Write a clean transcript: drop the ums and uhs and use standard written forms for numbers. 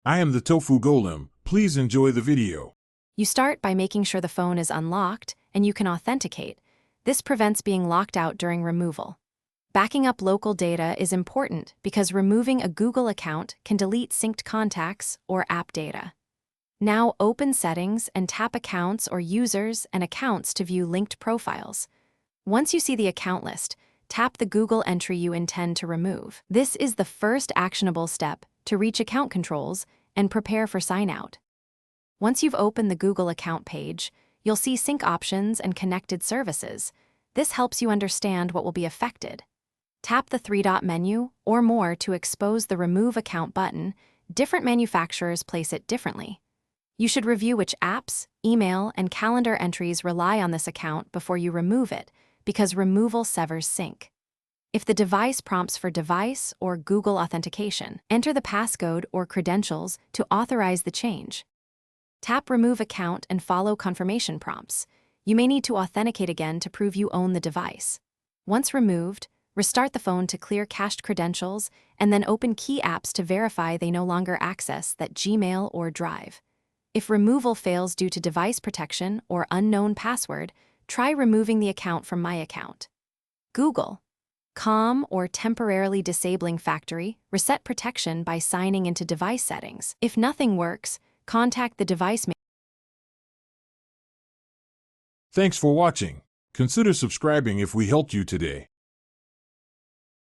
I am the Tofu Golem. Please enjoy the video. You start by making sure the phone is unlocked and you can authenticate. This prevents being locked out during removal. Backing up local data is important because removing a Google account can delete synced contacts or app data. Now open Settings and tap Accounts or Users and Accounts to view linked profiles. Once you see the account list, tap the Google entry you intend to remove. This is the first actionable step to reach account controls and prepare for sign-out. Once you've opened the Google account page, you'll see sync options and connected services. This helps you understand what will be affected. Tap the three-dot menu or more to expose the Remove Account button. Different manufacturers place it differently. You should review which apps, email, and calendar entries rely on this account before you remove it, because removal severs sync. If the device prompts for device or Google authentication, enter the passcode or credentials to authorize the change. Tap Remove Account and follow confirmation prompts. You may need to authenticate again to prove you own the device. Once removed, restart the phone to clear cached credentials and then open key apps to verify they no longer access that Gmail or Drive. If removal fails due to device protection or unknown password, try removing the account from My Account. Google.com or temporarily disabling factory reset protection by signing into device settings. If nothing works, contact the device. Thanks for watching. Consider subscribing if we helped you today.